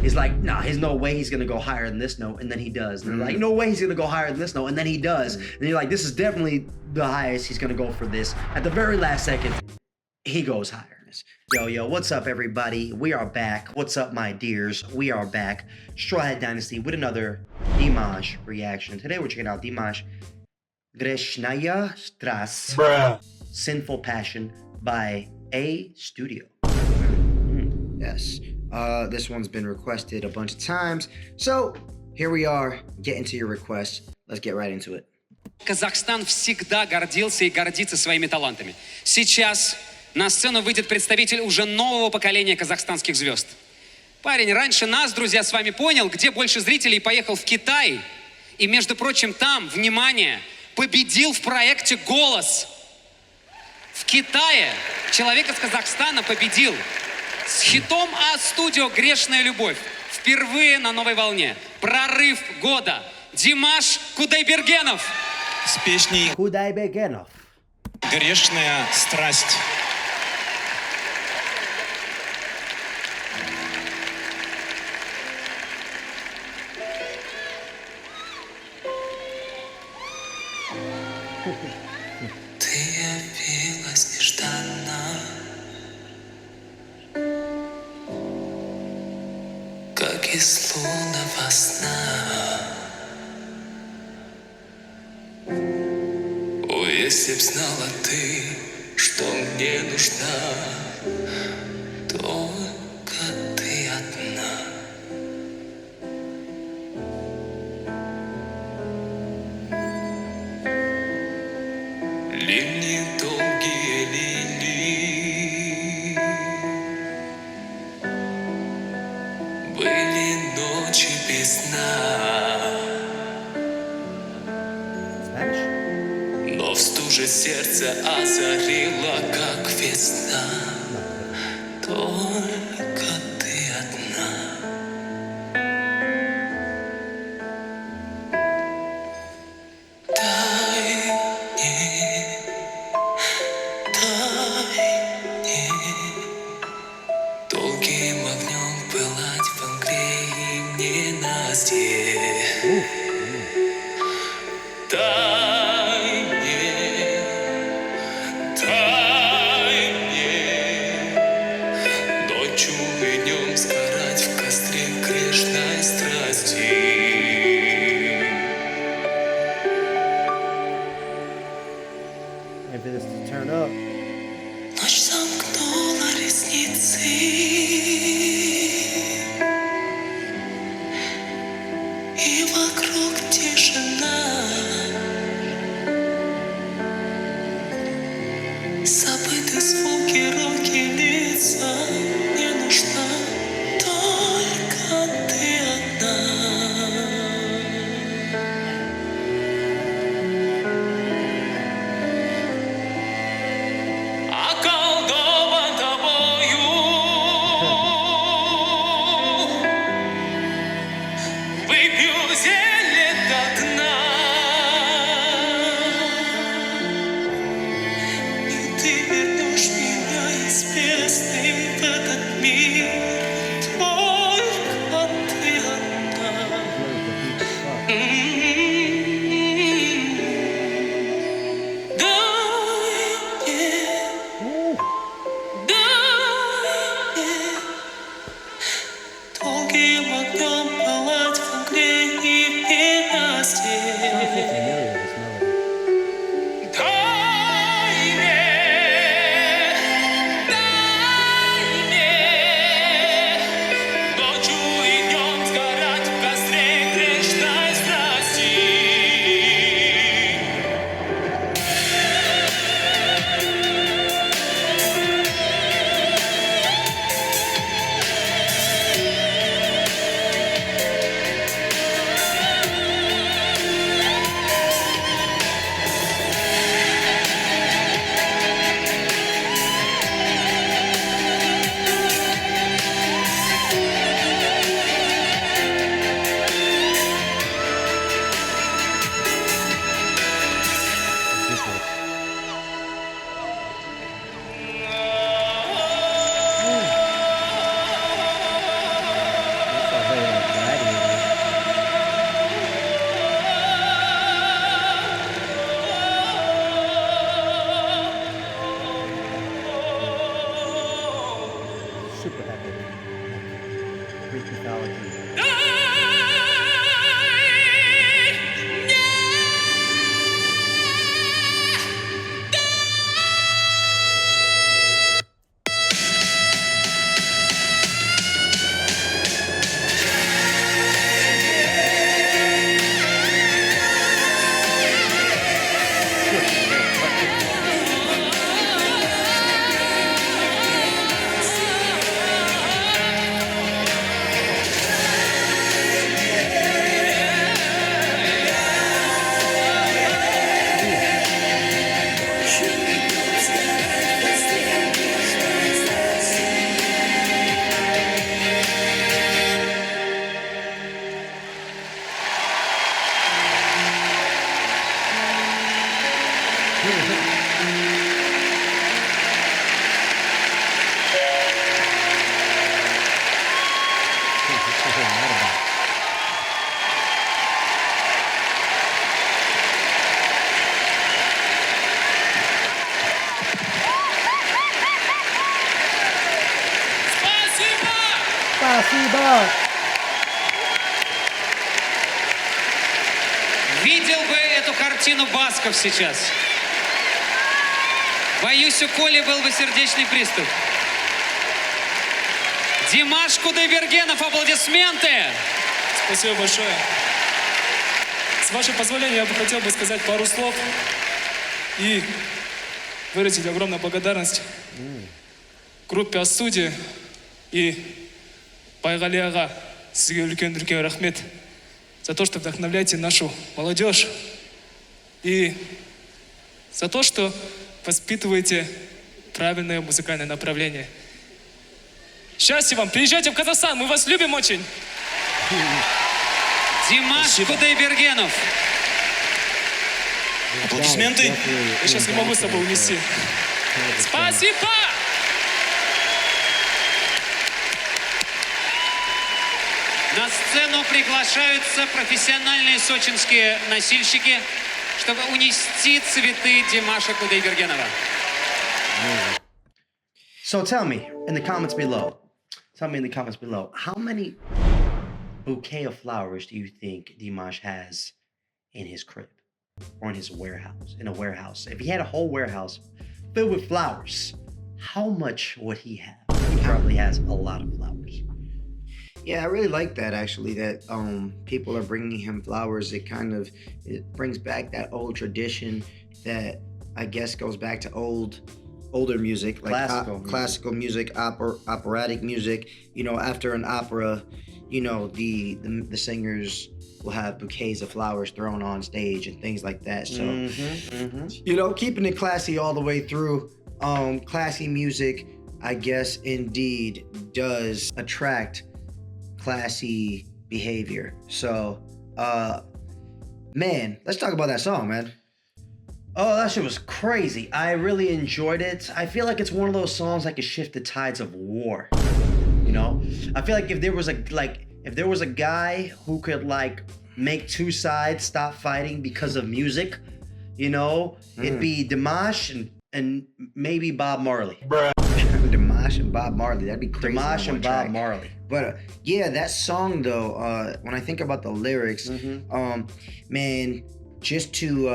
is like, nah, there's no way he's gonna go higher than this note, and then he does. And they're like, no way he's gonna go higher than this note, and then he does. And you're like, this is definitely the highest he's gonna go for this. At the very last second, he goes higher. Yo, what's up, everybody? We are back. What's up, my dears? We are back. Strawhat Dynasty with another Dimash reaction. Today we're checking out Dimash Greshnaya Strast. Bruh. Sinful Passion by A Studio. Yes. This one's been requested a bunch of times. So, here we are. Get into your request. Let's get right into it. Казахстан всегда гордился и гордится своими талантами. Сейчас на сцену выйдет представитель уже нового поколения казахстанских звезд. Парень раньше нас, друзья, с вами понял, где больше зрителей, поехал в Китай. И, между прочим, там, внимание, победил в проекте «Голос». В Китае человек из Казахстана победил с хитом «А-студио» «Грешная любовь». Впервые на новой волне. Прорыв года. Димаш Кудайбергенов. С песней Кудайбергенов. «Грешная страсть». Ты явилась нежданно, как из лунного сна. О, если б знала ты, что мне нужна, только ты одна. Линии долгие линии, были ночи без сна, но в стуже сердце озарило, как весна. Только ты одна. Долгим огнем пылать в мгле и ненастье. Дай мне ночью и днем сгорать в костре грешной страсти. Maybe this to turn up. Ночь замкнула ресницы, и вокруг тишина. Забыты звуки, руки, лица. Не нужна только ты одна. Околдован тобою, выпью зелье до дна, и ты вернешь меня из бездны в этот мир. Только ты одна. Долгим огнем пылать в мгле и ненастье. Дай мне ночью и днем сгорать в костре грешной страсти. Greek mythology. Видел бы эту картину Басков сейчас. Боюсь, у Коли был бы сердечный приступ. Димаш Кудайбергенов, аплодисменты! Спасибо большое. С вашего позволения, я бы хотел бы сказать пару слов и выразить огромную благодарность группе «Астуди» и Байгали аға, сізге үлкен рахмет за то, что вдохновляете нашу молодежь и за то, что воспитываете правильное музыкальное направление. Счастья вам! Приезжайте в Казахстан, мы вас любим очень! Димаш Кудайбергенов. Аплодисменты. Я сейчас не могу с собой унести. Спасибо! На сцену приглашаются профессиональные сочинские носильщики, чтобы унести цветы Димаша Кудайбергенова. So tell me in the comments below, how many bouquet of flowers do you think Dimash has in his crib or in his warehouse, in a warehouse? If he had a whole warehouse filled with flowers, how much would he have? He probably has a lot of flowers. Yeah, I really like that actually, that people are bringing him flowers. It brings back that old tradition that I guess goes back to older music, like classical music, operatic music. You know, after an opera, you know, the singers will have bouquets of flowers thrown on stage and things like that. So, you know, keeping it classy all the way through. Classy music, I guess, indeed does attract classy behavior. So, man, let's talk about that song, man. Oh, that shit was crazy. I really enjoyed it. I feel like it's one of those songs that could shift the tides of war. You know, I feel like if there was a guy who could like make two sides stop fighting because of music, you know, it'd be Dimash and maybe Bob Marley. Dimash and Bob Marley, that'd be crazy. Dimash and Bob Marley. But yeah, that song though, when I think about the lyrics, man, just to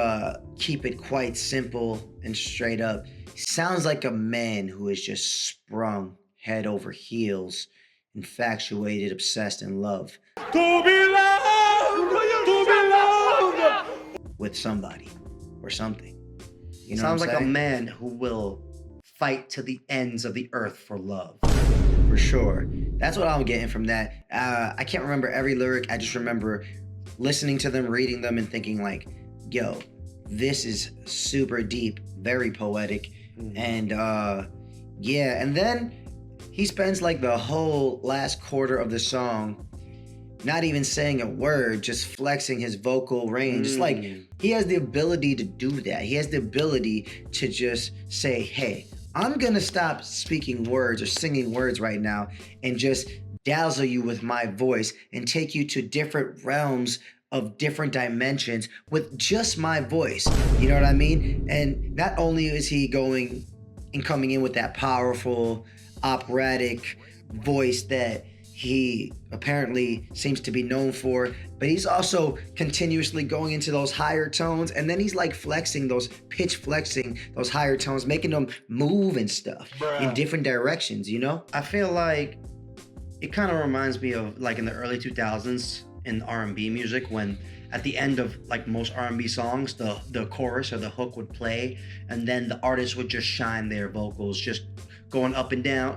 keep it quite simple and straight up, sounds like a man who is just sprung head over heels, infatuated, obsessed, in love. To be loved with somebody or something. You know Sounds what I'm like saying? a man who will fight to the ends of the earth for love. For sure. That's what I'm getting from that. I can't remember every lyric. I just remember listening to them, reading them, and thinking like, yo, this is super deep, very poetic. And yeah, and then he spends like the whole last quarter of the song not even saying a word, just flexing his vocal range. It's like he has the ability to do that. He has the ability to just say, hey, I'm gonna stop speaking words or singing words right now and just dazzle you with my voice and take you to different realms of different dimensions with just my voice. You know what I mean? And not only is he going and coming in with that powerful operatic voice that he apparently seems to be known for, but he's also continuously going into those higher tones, and then he's like flexing those higher tones, making them move and stuff in different directions, you know? I feel like it kind of reminds me of like in the early 2000s in R&B music, when at the end of like most R&B songs, the chorus or the hook would play, and then the artist would just shine their vocals, just going up and down.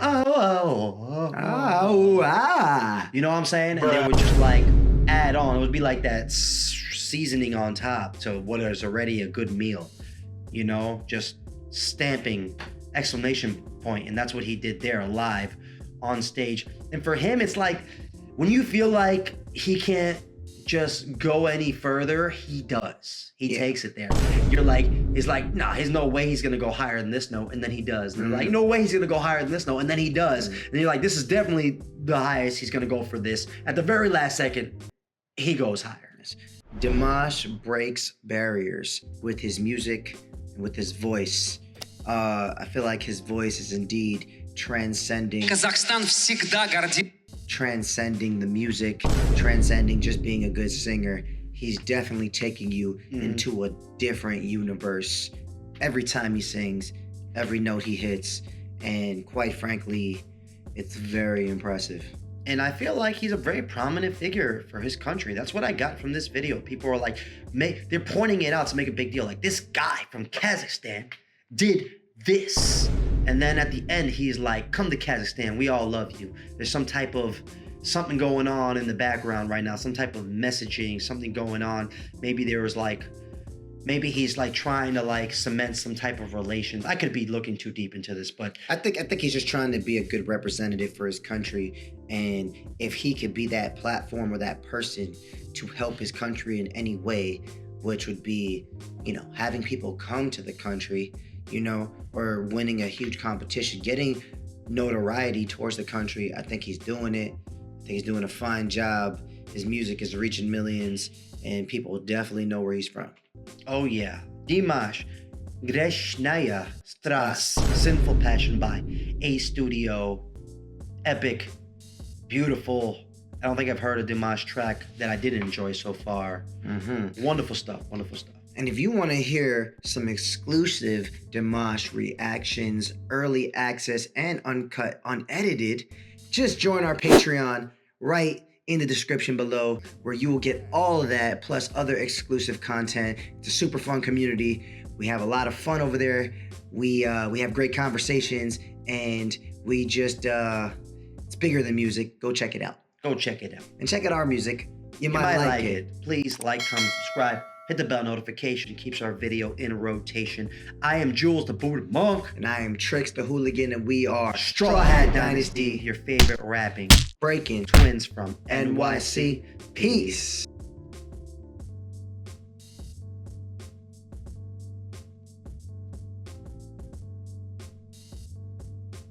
You know what I'm saying? And they would just like add on. It would be like that seasoning on top to what is already a good meal. You know, just stamping exclamation point. And that's what he did there live on stage. And for him, it's like when you feel like he can't just go any further, he does. He takes it there. You're like, it's like, nah, there's no way he's gonna go higher than this note, and then he does. And they're like, no way he's gonna go higher than this note, and then he does. And you're like, this is definitely the highest he's gonna go for this. At the very last second, he goes higher. Dimash breaks barriers with his music and with his voice. I feel like his voice is indeed transcending Казахстан всегда гордится. Transcending the music, transcending just being a good singer. He's definitely taking you into a different universe every time he sings, every note he hits, and quite frankly, it's very impressive. And I feel like he's a very prominent figure for his country. That's what I got from this video. People are like, they're pointing it out to make a big deal. Like, this guy from Kazakhstan did this. And then at the end, he's like, come to Kazakhstan, we all love you. There's something going on in the background right now, some type of messaging, something going on. Maybe he's like trying to like cement some type of relations. I could be looking too deep into this, but I think he's just trying to be a good representative for his country. And if he could be that platform or that person to help his country in any way, which would be, you know, having people come to the country, you know, or winning a huge competition, getting notoriety towards the country, I think he's doing it. I think he's doing a fine job. His music is reaching millions, and people definitely know where he's from. oh yeah. Dimash Greshnaya Strast, Sinful Passion by A Studio. Epic, beautiful. I don't think I've heard a Dimash track that I didn't enjoy so far. Wonderful stuff, wonderful stuff. And if you want to hear some exclusive Dimash reactions, early access, and uncut, unedited, just join our Patreon right in the description below, where you will get all of that plus other exclusive content. It's a super fun community. We have a lot of fun over there. We have great conversations, and we just it's bigger than music. Go check it out. Go check it out. And check out our music. You might might like it. Please like, comment, subscribe. Hit the bell notification. It keeps our video in rotation. I am Jules, the Buddha Monk. And I am Trix, the Hooligan, and we are Strawhat Dynasty, your favorite rapping breaking twins from NYC. Peace.